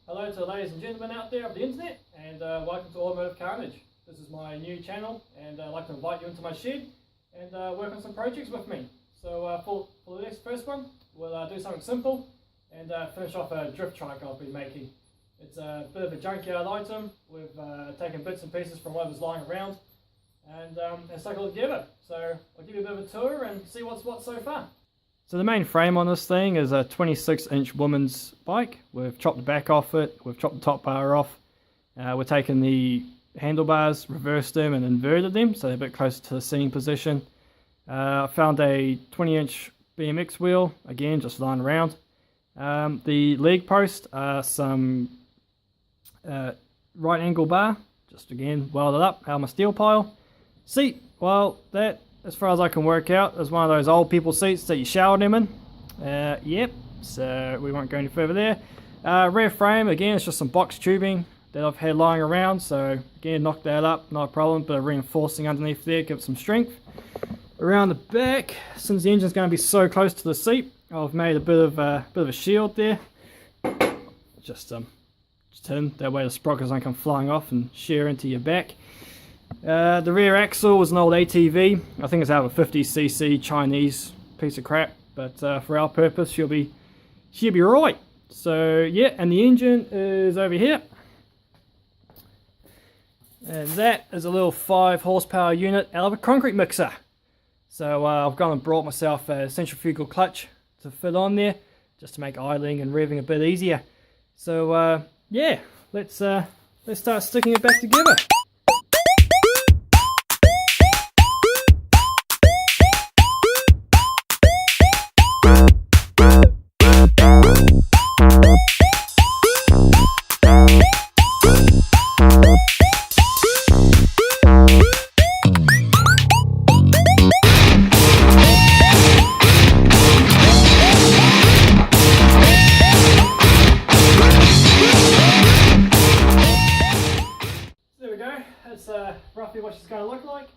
Hello to the ladies and gentlemen out there of the internet, and welcome to Automotive Karnage. This is my new channel, and I'd like to invite you into my shed and work on some projects with me. So for the first one, we'll do something simple and finish off a drift trike I'll be making. It's a bit of a junkyard item. We've taken bits and pieces from what was lying around and stuck it all together. So I'll give you a bit of a tour and see what's what so far. So the main frame on this thing is a 26-inch woman's bike. We've chopped the back off it, we've chopped the top bar off. We're taking the handlebars, reversed them and inverted them so they're a bit closer to the seating position. I found a 20-inch BMX wheel, again just lying around. The leg post are some right angle bar, just again welded up out of my steel pile. Seat, well that, as far as I can work out, is one of those old people seats that you shower them in. Yep, so we won't go any further there. Rear frame, again, it's just some box tubing that I've had lying around, so again, knock that up, not a problem, but reinforcing underneath there, give it some strength. Around the back, since the engine's going to be so close to the seat, I've made a bit of a shield there. Just tin, that way the sprockets don't come flying off and shear into your back. The rear axle was an old ATV. I think it's out of a 50cc Chinese piece of crap, but for our purpose she'll be right. So yeah, and the engine is over here, and that is a little 5 horsepower unit out of a concrete mixer. So I've gone and brought myself a centrifugal clutch to fit on there, just to make idling and revving a bit easier. So yeah, let's start sticking it back together. That's roughly what she's going to look like.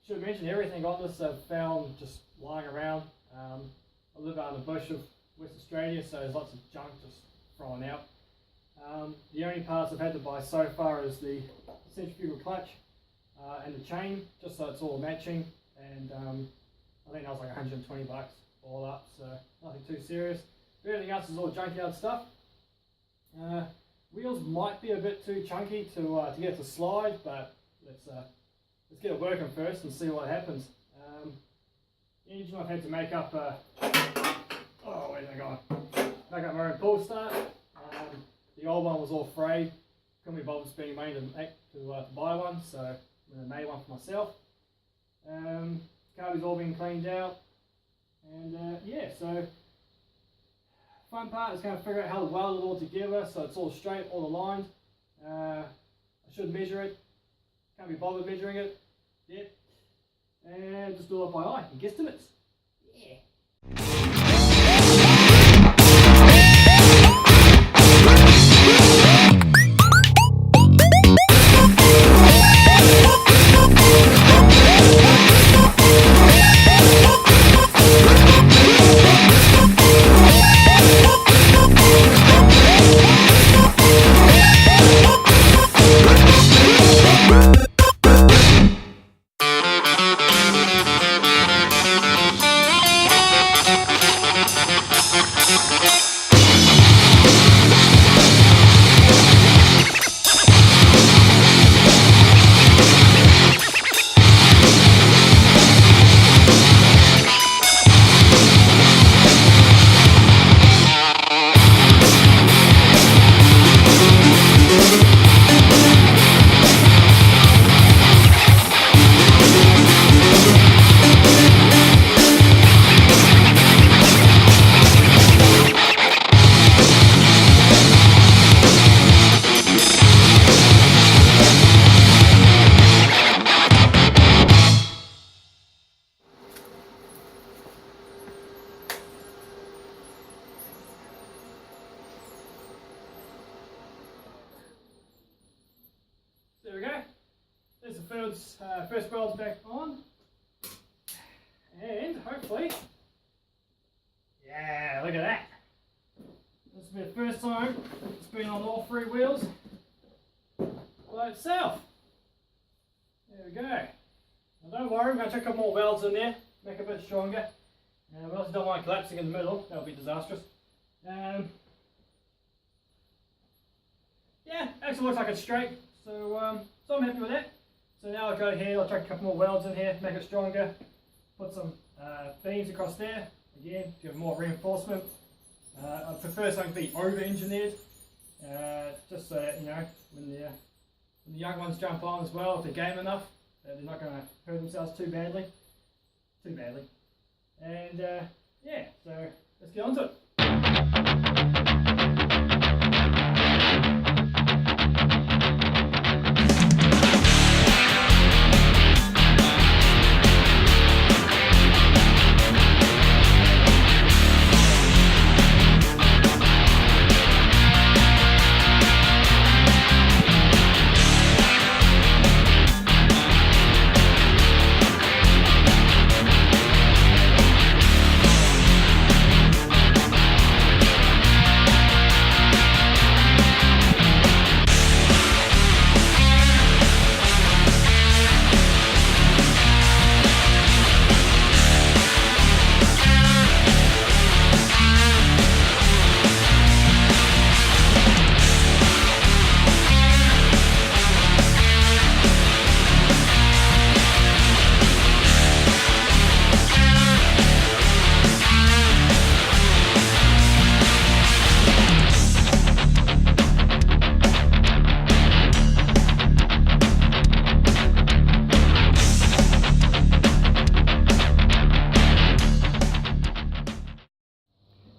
Should mention everything on this I've found just lying around. I live out in the bush of West Australia, so there's lots of junk just thrown out. The only parts I've had to buy so far is the centrifugal clutch and the chain, just so it's all matching. And I think that was like 120 bucks all up, so nothing too serious. Everything else is all junkyard stuff. Wheels might be a bit too chunky to get to slide, but let's get it working first and see what happens. The engine I've had to make up. Oh, where's it gone? Make up my own pull start. The old one was all frayed. Couldn't be bothered spending money to buy one, so I made one for myself. Carby's all been cleaned out, and yeah, so. Fun part is going to figure out how to weld it all together so it's all straight, all aligned. I should measure it. Can't be bothered measuring it. Yep. And just do it by eye and guesstimates. Yeah. There we go. There's the first welds back on. And hopefully, yeah, look at that. This will be the first time spin on all 3 wheels by itself. There we go. Now don't worry, I'm going to chuck a couple more welds in there, make it a bit stronger. We also don't want it collapsing in the middle, that would be disastrous. Yeah, actually looks like it's straight, so I'm happy with that. So now I'll go here, I'll chuck a couple more welds in here, make it stronger, put some beams across there, again, give it more reinforcement. I prefer something to be over-engineered, just so that, you know, when the young ones jump on as well, if they're game enough, they're not going to hurt themselves too badly. And yeah, so let's get on to it.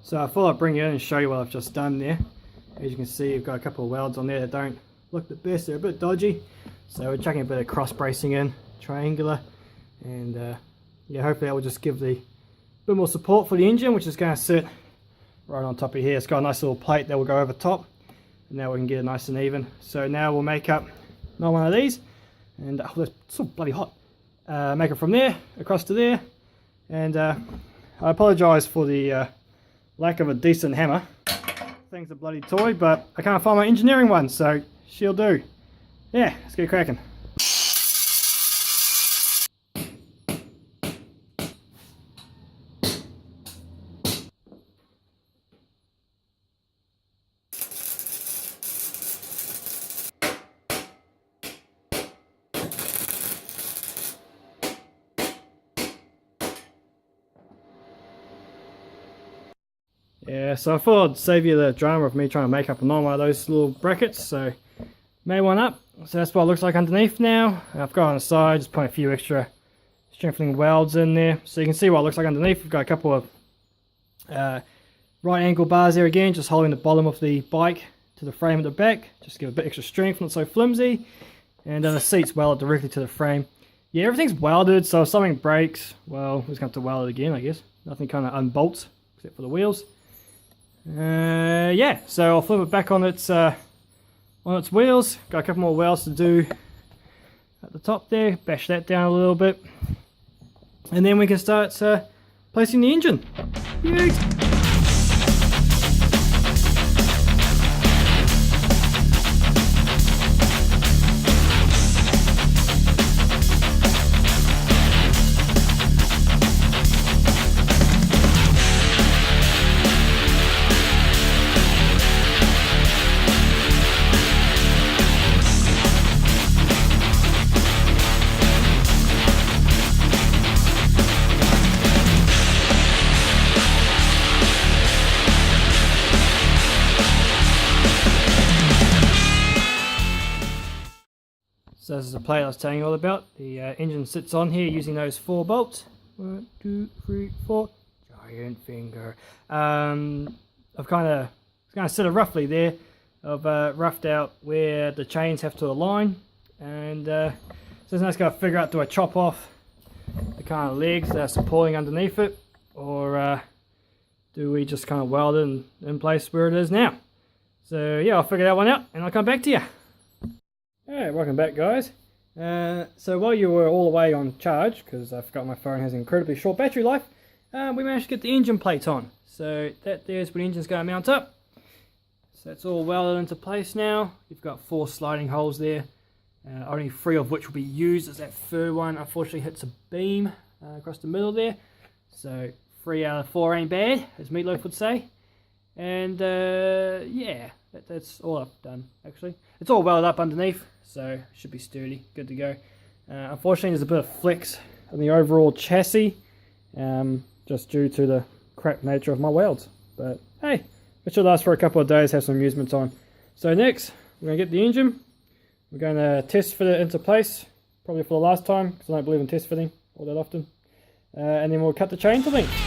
So I thought I'd bring you in and show you what I've just done there. As you can see, you've got a couple of welds on there that don't look the best, they're a bit dodgy. So we're chucking a bit of cross bracing in, triangular, and yeah, hopefully that will just give the bit more support for the engine, which is going to sit right on top of here. It's got a nice little plate that will go over top, and now we can get it nice and even. So now we'll make up another one of these, and oh, it's so bloody hot. Make it from there across to there, and I apologise for the lack of a decent hammer. Thing's a bloody toy, but I can't find my engineering one, so she'll do. Yeah, let's get cracking. Yeah, so I thought I'd save you the drama of me trying to make up another one of those little brackets, so made one up. So that's what it looks like underneath now. I've got on the side, just put a few extra strengthening welds in there, so you can see what it looks like underneath. We've got a couple of right angle bars there again, just holding the bottom of the bike to the frame at the back, just to give a bit extra strength, not so flimsy. And then the seat's welded directly to the frame. Yeah, everything's welded, so if something breaks, well, we're just going to have to weld it again, I guess. Nothing kind of unbolts, except for the wheels. Yeah, so I'll flip it back on its wheels. Got a couple more welds to do at the top there. Bash that down a little bit, and then we can start placing the engine. Yay. So this is the plate I was telling you all about. The engine sits on here using those 4 bolts. 1, 2, 3, 4. Giant finger. I've kind of set it roughly there. I've roughed out where the chains have to align, and so now it's got to figure out, do I chop off the kind of legs that are supporting underneath it, or do we just kind of weld it in place where it is now? So yeah, I'll figure that one out and I'll come back to you. Alright, welcome back guys. So while you were all the way on charge, because I forgot my phone has an incredibly short battery life, we managed to get the engine plate on. So that there's where the engine's going to mount up. So So it's all welded into place now. You've got 4 sliding holes there, only 3 of which will be used, as that third one unfortunately hits a beam across the middle there. So 3 out of 4 ain't bad, as Meatloaf would say. And yeah, that's all I've done actually. It's all welded up underneath, so it should be sturdy, good to go. Unfortunately, there's a bit of flex on the overall chassis, just due to the crap nature of my welds. But hey, it should last for a couple of days, have some amusements on. So next, we're going to get the engine. We're going to test fit it into place, probably for the last time, because I don't believe in test fitting all that often. And then we'll cut the chain to length.